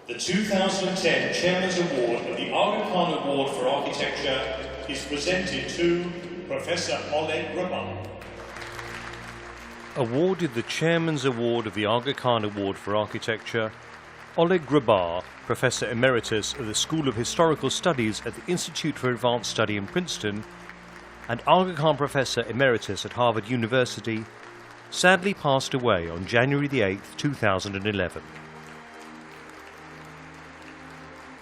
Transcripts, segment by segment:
The 2010 Chairman's Award of the Aga Khan Award for Architecture is presented to Professor Oleg Grabar. Awarded the Chairman's Award of the Aga Khan Award for Architecture, Oleg Grabar, Professor Emeritus of the School of Historical Studies at the Institute for Advanced Study in Princeton, and Aga Khan Professor Emeritus at Harvard University, sadly passed away on January the 8th, 2011.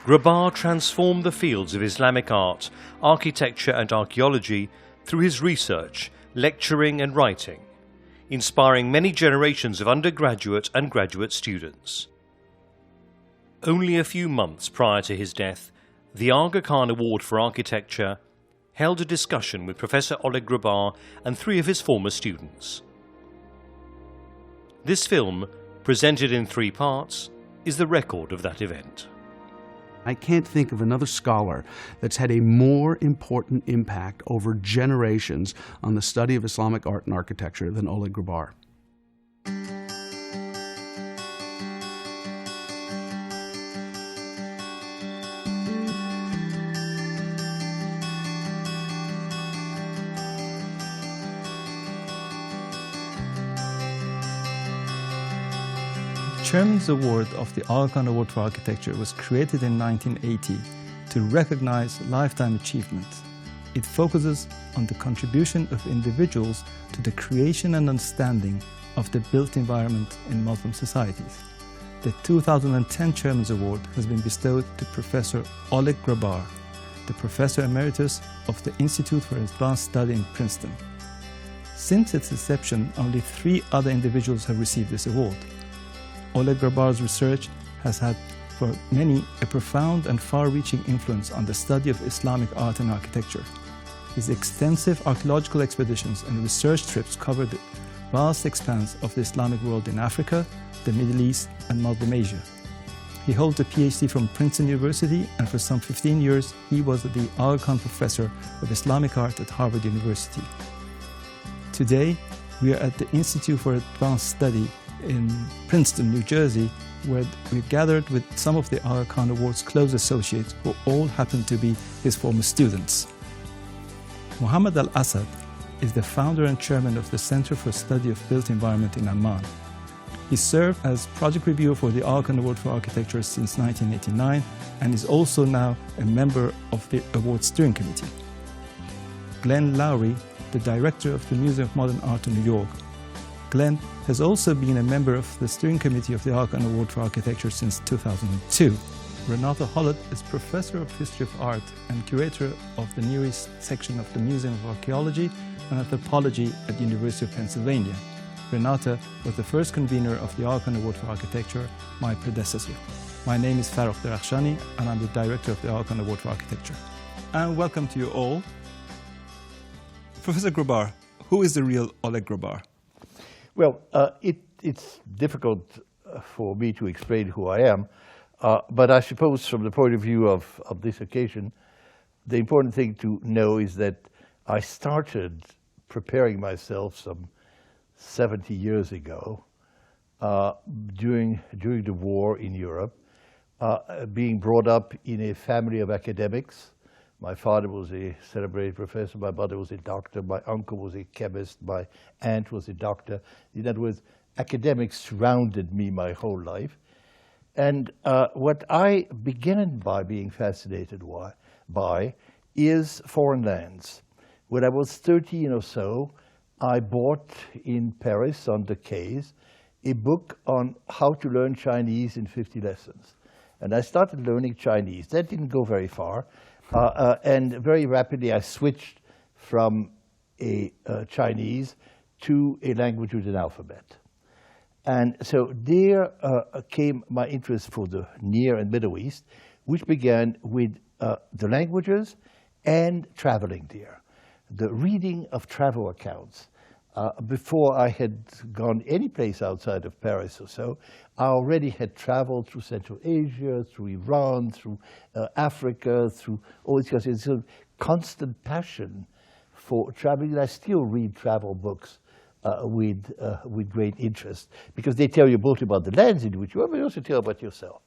Grabar transformed the fields of Islamic art, architecture and archaeology through his research, lecturing and writing, inspiring many generations of undergraduate and graduate students. Only a few months prior to his death, the Aga Khan Award for Architecture held a discussion with Professor Oleg Grabar and 3 of his former students. This film, presented in 3 parts, is the record of that event. I can't think of another scholar that's had a more important impact over generations on the study of Islamic art and architecture than Oleg Grabar. The Chairman's Award of the Aga Khan Award for Architecture was created in 1980 to recognize lifetime achievement. It focuses on the contribution of individuals to the creation and understanding of the built environment in Muslim societies. The 2010 Chairman's Award has been bestowed to Professor Oleg Grabar, the Professor Emeritus of the Institute for Advanced Study in Princeton. Since its inception, only 3 other individuals have received this award. Oleg Grabar's research has had for many a profound and far-reaching influence on the study of Islamic art and architecture. His extensive archaeological expeditions and research trips covered the vast expanse of the Islamic world in Africa, the Middle East and Muslim Asia. He holds a PhD from Princeton University, and for some 15 years he was the Aga Khan Professor of Islamic Art at Harvard University. Today we are at the Institute for Advanced Study in Princeton, New Jersey, where we gathered with some of the Aga Khan Award's close associates who all happen to be his former students. Mohammad al-Asad is the founder and chairman of the Center for Study of Built Environment in Amman. He served as project reviewer for the Aga Khan Award for Architecture since 1989 and is also now a member of the award steering committee. Glenn Lowry, the director of the Museum of Modern Art in New York. Glenn has also been a member of the steering committee of the Aga Khan Award for Architecture since 2002. Renata Holod is professor of history of art and curator of the Near East section of the Museum of Archaeology and Anthropology at the University of Pennsylvania. Renata was the first convener of the Aga Khan Award for Architecture, my predecessor. My name is Farrokh Derakhshani and I'm the director of the Aga Khan Award for Architecture. And welcome to you all. Professor Grabar, who is the real Oleg Grabar? Well, it's difficult for me to explain who I am, but I suppose from the point of view of this occasion, the important thing to know is that I started preparing myself some 70 years ago during the war in Europe, being brought up in a family of academics. My father was a celebrated professor, my mother was a doctor, my uncle was a chemist, my aunt was a doctor. In other words, academics surrounded me my whole life. And what I began by being fascinated by is foreign lands. When I was 13 or so, I bought in Paris on the quays a book on how to learn Chinese in 50 lessons. And I started learning Chinese. That didn't go very far. And very rapidly I switched from a Chinese to a language with an alphabet. And so there came my interest for the Near and Middle East, which began with the languages and traveling there. The reading of travel accounts. Before I had gone any place outside of Paris or so, I already had traveled through Central Asia, through Iran, through Africa, through all these countries. It's a constant passion for traveling, and I still read travel books with great interest, because they tell you both about the lands in which you are, but they also tell about yourself.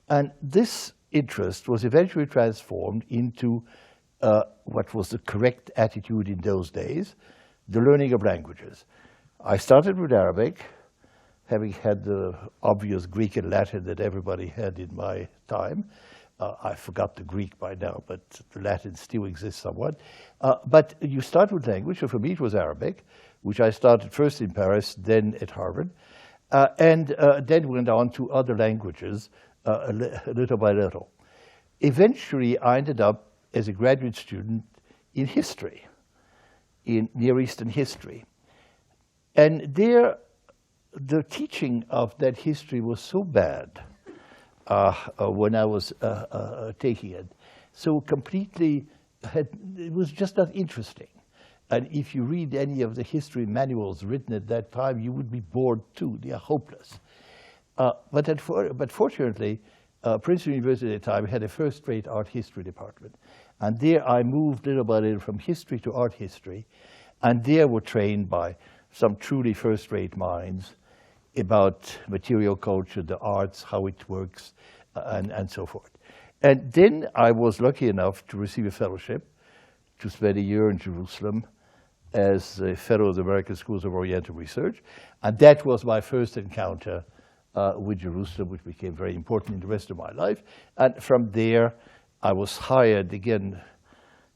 And this interest was eventually transformed into what was the correct attitude in those days, the learning of languages. I started with Arabic, having had the obvious Greek and Latin that everybody had in my time. I forgot the Greek by now, but the Latin still exists somewhat. But you start with language, so for me it was Arabic, which I started first in Paris, then at Harvard, and then went on to other languages little by little. Eventually, I ended up as a graduate student in history, in Near Eastern history. And there, the teaching of that history was so bad when I was taking it, so completely, it was just not interesting. And if you read any of the history manuals written at that time, you would be bored too. They are hopeless. But fortunately, Princeton University at the time had a first-rate art history department. And there I moved little by little from history to art history. And there were trained by some truly first-rate minds about material culture, the arts, how it works, and so forth. And then I was lucky enough to receive a fellowship to spend a year in Jerusalem as a fellow of the American Schools of Oriental Research. And that was my first encounter with Jerusalem, which became very important in the rest of my life. And from there, I was hired, again,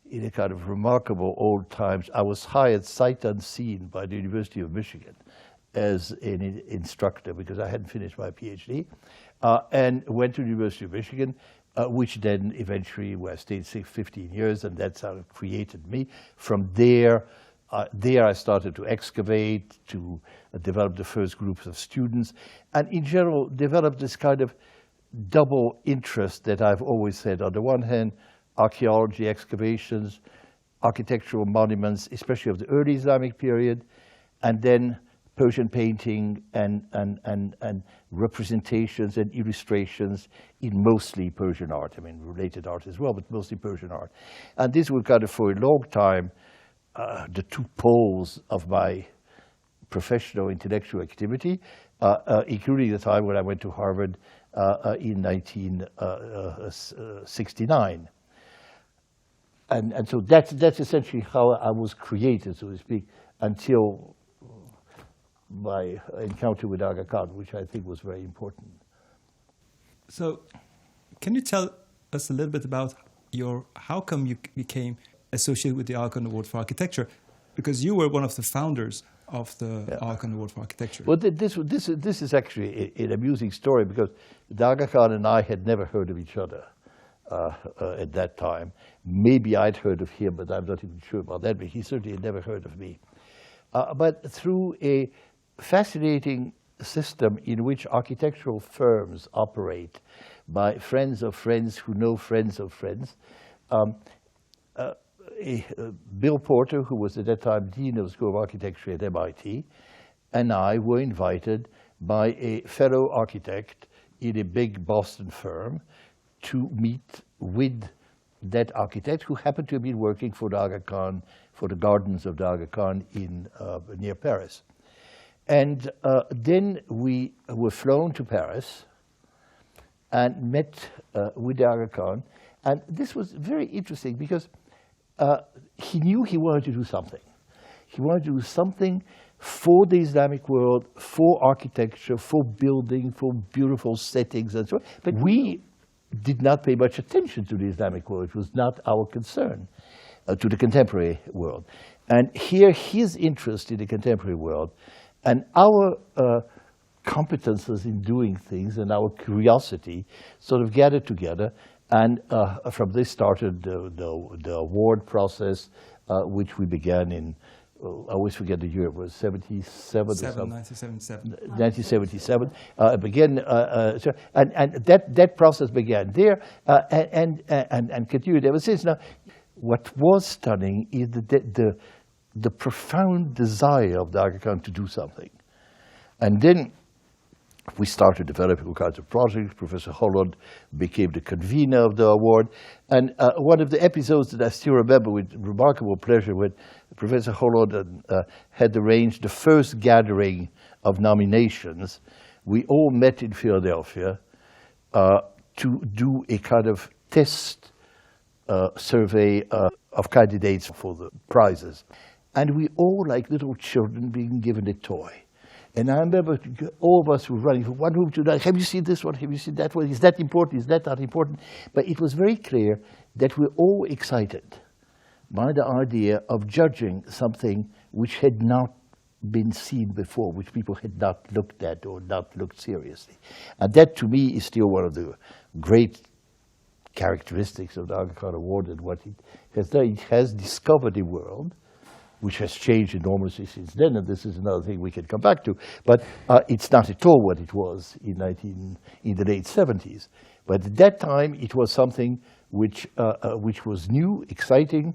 in a kind of remarkable old times, I was hired sight unseen by the University of Michigan as an instructor because I hadn't finished my PhD, and went to the University of Michigan, which then eventually, where I stayed 15 years, and that's how it created me. From there, I started to excavate, to develop the first groups of students, and in general, develop this kind of double interest that I've always had. On the one hand, archaeology, excavations, architectural monuments, especially of the early Islamic period, and then Persian painting and representations and illustrations in mostly Persian art. I mean, related art as well, but mostly Persian art. And this was kind of, for a long time, the two poles of my professional intellectual activity, including the time when I went to Harvard in 1969. And so that's essentially how I was created, so to speak, until my encounter with Aga Khan, which I think was very important. So can you tell us a little bit about how come you became associated with the Aga Khan Award for Architecture? Because you were one of the founders of the Aga Khan Award for Architecture. Well, this is actually an amusing story, because Aga Khan and I had never heard of each other at that time. Maybe I'd heard of him, but I'm not even sure about that, but he certainly had never heard of me. But through a fascinating system in which architectural firms operate by friends of friends who know friends of friends, Bill Porter, who was at that time Dean of the School of Architecture at MIT, and I were invited by a fellow architect in a big Boston firm to meet with that architect, who happened to have been working for the Aga Khan, for the gardens of the Aga Khan near Paris. And then we were flown to Paris and met with the Aga Khan. And this was very interesting because he knew he wanted to do something. He wanted to do something for the Islamic world, for architecture, for building, for beautiful settings and so on. But we did not pay much attention to the Islamic world. It was not our concern, to the contemporary world. And here, his interest in the contemporary world and our competences in doing things and our curiosity sort of gathered together. And from this started the award process, which we began in, I always forget the year, it was 77 or something. 1977. 1977. Began, and that process began there and continued ever since. Now, what was stunning is the profound desire of the Aga Khan to do something. And then we started developing all kinds of projects. Professor Holod became the convener of the award. And one of the episodes that I still remember with remarkable pleasure, when Professor Holod had arranged the first gathering of nominations, we all met in Philadelphia to to do a kind of test survey of candidates for the prizes. And we all, like little children, being given a toy. And I remember all of us were running from one room to another. Have you seen this one? Have you seen that one? Is that important? Is that not important? But it was very clear that we're all excited by the idea of judging something which had not been seen before, which people had not looked at or not looked seriously. And that, to me, is still one of the great characteristics of the Aga Khan Award and what it has done. It has discovered a world which has changed enormously since then, and this is another thing we can come back to. But it's not at all what it was in the late 70s. But at that time, it was something which was new, exciting,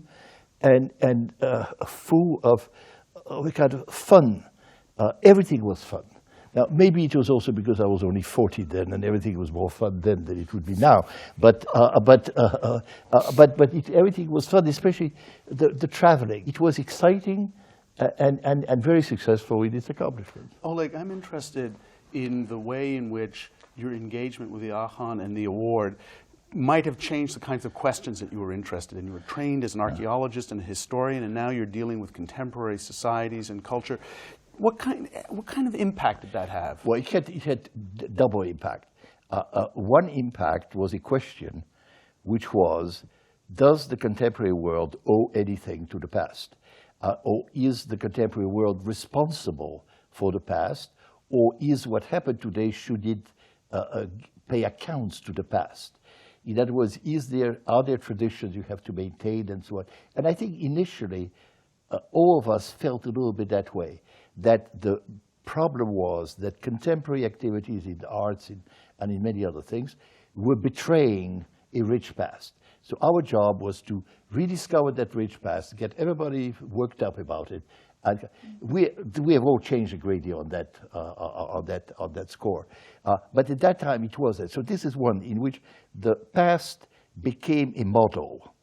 and full of a kind of fun. Everything was fun. Now, maybe it was also because I was only 40 then, and everything was more fun then than it would be now. But everything was fun, especially the traveling. It was exciting and very successful in its accomplishments. Oleg, I'm interested in the way in which your engagement with the Aga Khan and the award might have changed the kinds of questions that you were interested in. You were trained as an archaeologist and a historian, and now you're dealing with contemporary societies and culture. What kind of impact did that have? Well, it had double impact. One impact was a question, which was, does the contemporary world owe anything to the past? Or is the contemporary world responsible for the past? Or is what happened today, should it pay accounts to the past? In other words, are there traditions you have to maintain and so on? And I think initially, all of us felt a little bit that way, that the problem was that contemporary activities in the arts and in many other things were betraying a rich past. So our job was to rediscover that rich past, get everybody worked up about it. And we have all changed a great deal on that score. But at that time it was that. So this is one in which the past became a model,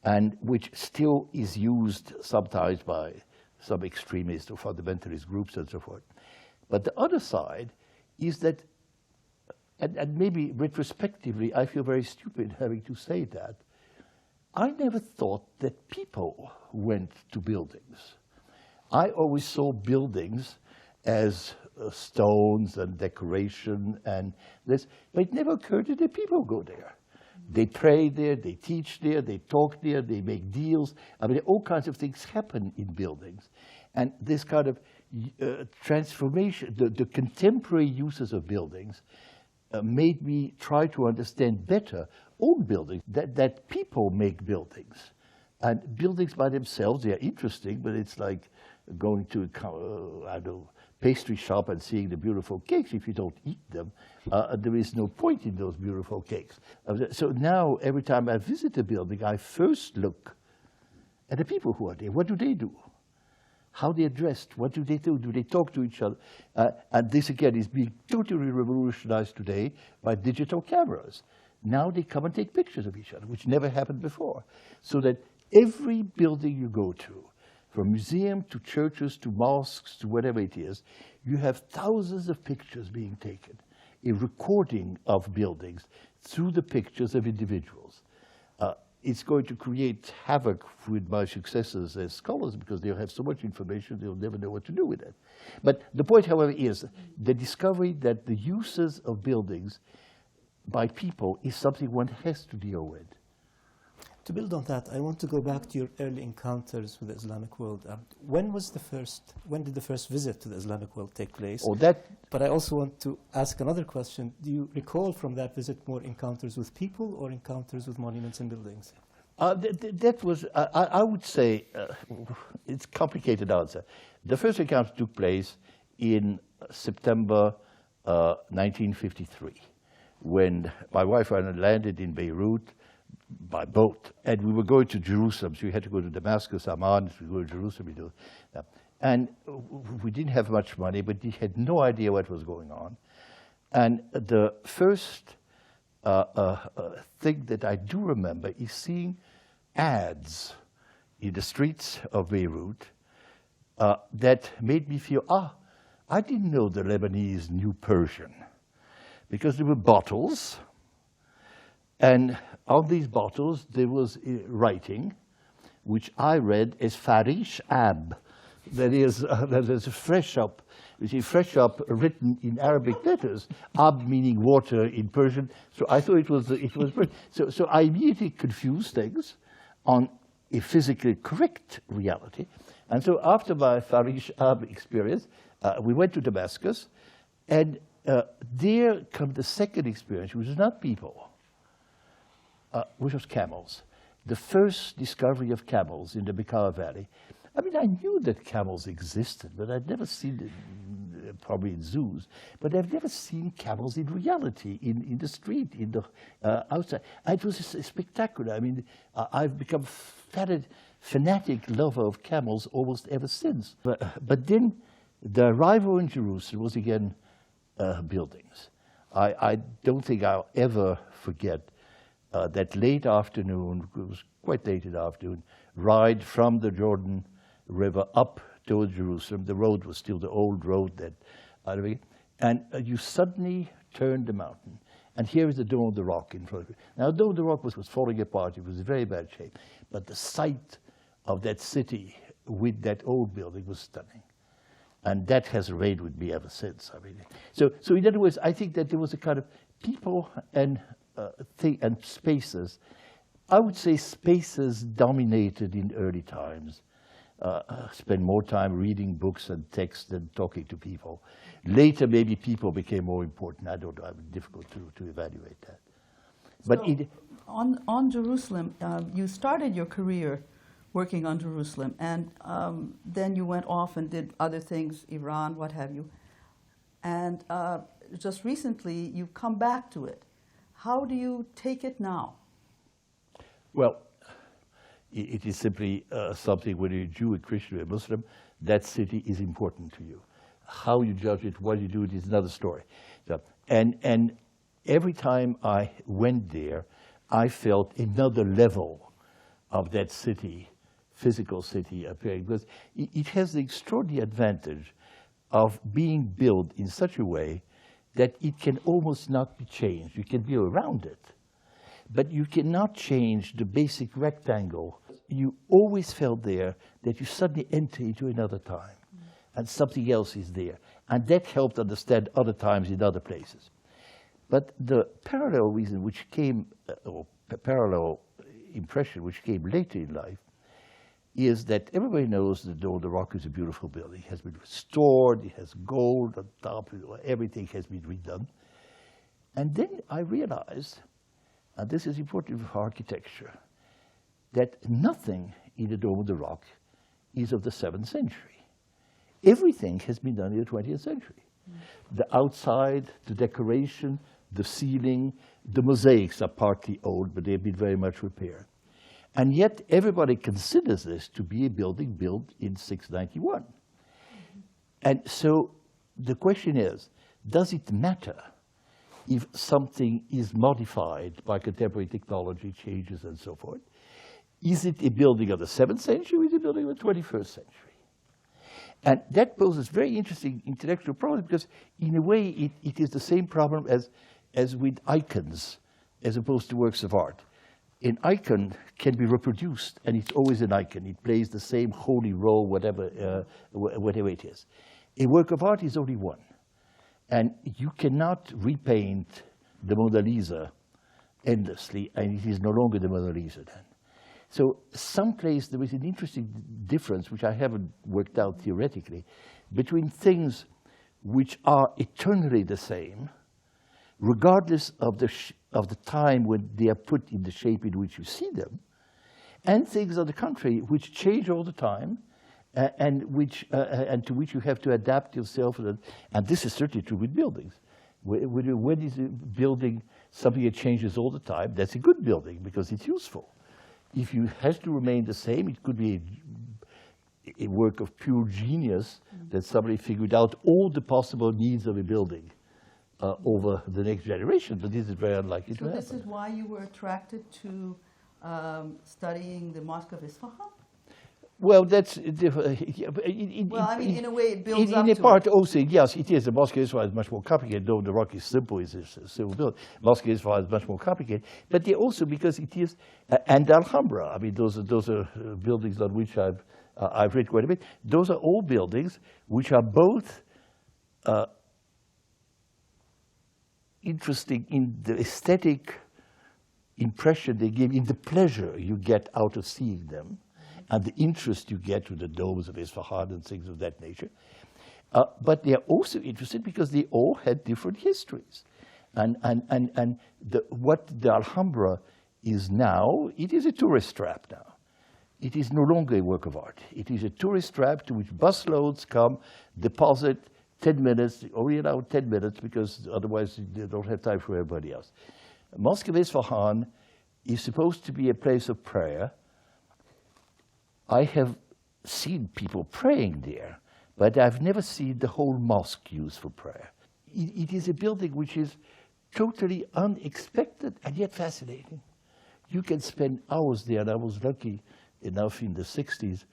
and which still is used sometimes by some extremist or fundamentalist groups and so forth. But the other side is that, and maybe retrospectively I feel very stupid having to say that, I never thought that people went to buildings. I always saw buildings as stones and decoration and this, but it never occurred that the people go there. They pray there, they teach there, they talk there, they make deals. I mean, all kinds of things happen in buildings. And this kind of transformation, the contemporary uses of buildings made me try to understand better old buildings, that people make buildings. And buildings by themselves, they are interesting, but it's like going to I don't know, pastry shop and seeing the beautiful cakes. If you don't eat them, there is no point in those beautiful cakes. So now, every time I visit a building, I first look at the people who are there. What do they do? How they're dressed? What do they do? Do they talk to each other? And this, again, is being totally revolutionized today by digital cameras. Now they come and take pictures of each other, which never happened before. So that every building you go to, from museum to churches to mosques to whatever it is, you have thousands of pictures being taken, a recording of buildings through the pictures of individuals. It's going to create havoc with my successors as scholars because they'll have so much information they'll never know what to do with it. But the point, however, is the discovery that the uses of buildings by people is something one has to deal with. To build on that, I want to go back to your early encounters with the Islamic world. When did the first visit to the Islamic world take place? Oh, that. But I also want to ask another question. Do you recall from that visit more encounters with people or encounters with monuments and buildings? That was, I would say, it's a complicated answer. The first encounter took place in September 1953, when my wife and I landed in Beirut by boat, and we were going to Jerusalem, so we had to go to Damascus, Amman, we go to Jerusalem. And we didn't have much money, but we had no idea what was going on. And the first thing that I do remember is seeing ads in the streets of Beirut that made me feel, I didn't know the Lebanese knew Persian, because there were bottles And on these bottles, there was writing, which I read as Farish Ab. That is, there's a fresh up, you see, fresh up written in Arabic letters, Ab meaning water in Persian. So I thought it was so I immediately confused things on a physically correct reality. And so after my Farish Ab experience, we went to Damascus, and there comes the second experience, which is not people, which was camels. The first discovery of camels in the Bekaa Valley. I mean, I knew that camels existed, but I'd never seen them, probably in zoos, but I've never seen camels in reality, in the street, in the outside. And it was spectacular. I mean, I've become fanatic lover of camels almost ever since. But then the arrival in Jerusalem was again buildings. I don't think I'll ever forget that late afternoon, it was quite late in the afternoon, ride from the Jordan River up towards Jerusalem. The road was still the old road that, and you suddenly turned the mountain, and here is the Dome of the Rock in front of you. Now, the Dome of the Rock was falling apart. It was in very bad shape, but the sight of that city with that old building was stunning, and that has remained with me ever since. I mean, so in other words, I think that there was a kind of people and and spaces. I would say spaces dominated in early times. Spend more time reading books and texts than talking to people. Later, maybe people became more important. I don't know. It's difficult to evaluate that. But so on Jerusalem, you started your career working on Jerusalem, and then you went off and did other things, Iran, what have you. And just recently, you've come back to it. How do you take it now? Well, it is simply something, whether you're Jew, a Christian, or a Muslim, that city is important to you. How you judge it, what you do it is another story. So, and every time I went there, I felt another level of that city, physical city appearing, because it has the extraordinary advantage of being built in such a way that it can almost not be changed. You can be around it, but you cannot change the basic rectangle. You always felt there that you suddenly enter into another time, and something else is there. And that helped understand other times in other places. But the parallel reason which came, or parallel impression which came later in life, is that everybody knows that the Dome of the Rock is a beautiful building. It has been restored, it has gold on top, everything has been redone. And then I realized, and this is important for architecture, that nothing in the Dome of the Rock is of the 7th century. Everything has been done in the 20th century. The outside, the decoration, the ceiling, the mosaics are partly old, but they've been very much repaired. And yet everybody considers this to be a building built in 691. And so the question is, does it matter if something is modified by contemporary technology, changes, and so forth? Is it a building of the 7th century or is it a building of the 21st century? And that poses very interesting intellectual problems, because in a way it is the same problem as with icons as opposed to works of art. An icon can be reproduced, and it's always an icon. It plays the same holy role, whatever it is. A work of art is only one. And you cannot repaint the Mona Lisa endlessly, and it is no longer the Mona Lisa then. So someplace there is an interesting difference, which I haven't worked out theoretically, between things which are eternally the same, regardless of the time when they are put in the shape in which you see them, and things on the contrary which change all the time, and to which you have to adapt yourself. And this is certainly true with buildings. When is a building something that changes all the time? That's a good building because it's useful. If you have to remain the same, it could be a work of pure genius that somebody figured out all the possible needs of a building over the next generation, but this is very unlikely to happen. So this is why you were attracted to studying the Mosque of Isfahan? Well, that's Well, I mean, in a way, it builds up in a to part it. also, yes, it is. The Mosque of Isfahan is much more complicated, though the Rock is simple, it's a civil build. Mosque of Isfahan is much more complicated, but they also, because it is, and Alhambra, I mean, those are buildings on which I've read quite a bit. Those are all buildings which are both interesting in the aesthetic impression they give, in the pleasure you get out of seeing them, and the interest you get with the domes of Isfahan and things of that nature. But they are also interesting because they all had different histories. And what the Alhambra is now, it is a tourist trap now. It is no longer a work of art. It is a tourist trap to which busloads come, deposit 10 minutes, only allowed 10 minutes because otherwise they don't have time for everybody else. Mosque of Isfahan is supposed to be a place of prayer. I have seen people praying there, but I've never seen the whole mosque used for prayer. It is a building which is totally unexpected and yet fascinating. You can spend hours there, and I was lucky enough in the 60s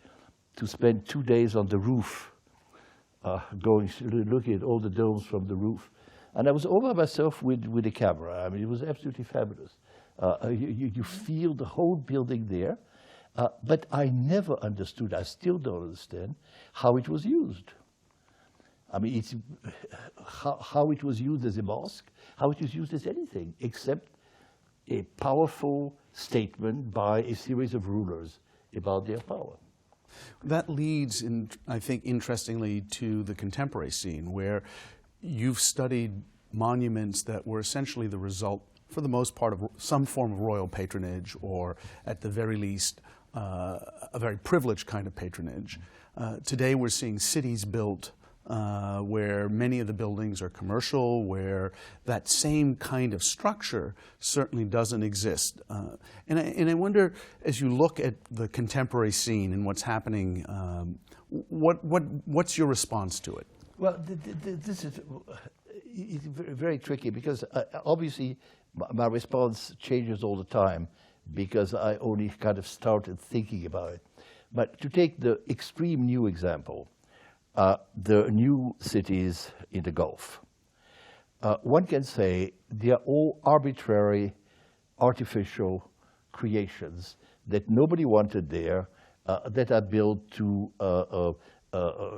to spend 2 days on the roof, looking at all the domes from the roof. And I was all by myself with a camera. I mean, it was absolutely fabulous. You feel the whole building there. But I never understood, I still don't understand, how it was used. I mean, it's how it was used as a mosque, how it was used as anything, except a powerful statement by a series of rulers about their power. That leads, I think, interestingly, to the contemporary scene, where you've studied monuments that were essentially the result, for the most part, of some form of royal patronage, or at the very least, a very privileged kind of patronage. Today we're seeing cities built where many of the buildings are commercial, where that same kind of structure certainly doesn't exist. And I wonder, as you look at the contemporary scene and what's happening, what's your response to it? Well, this is it's very tricky because obviously my response changes all the time, because I only kind of started thinking about it. But to take the extreme new example, the new cities in the Gulf, one can say they are all arbitrary, artificial creations that nobody wanted there, that are built to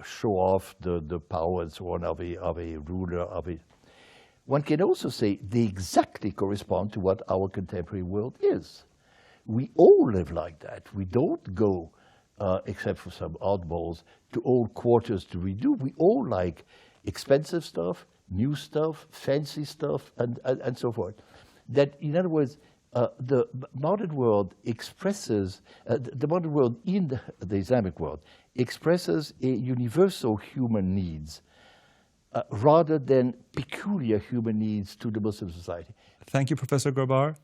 show off the power and so on of a ruler. One can also say they exactly correspond to what our contemporary world is. We all live like that. We don't go, except for some oddballs, to old quarters to redo. We all like expensive stuff, new stuff, fancy stuff, and so forth. That, in other words, the modern world expresses, the modern world in the Islamic world expresses a universal human needs rather than peculiar human needs to the Muslim society. Thank you, Professor Grabar.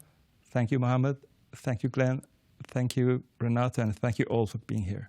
Thank you, Mohammed. Thank you, Glenn. Thank you, Renata, and thank you all for being here.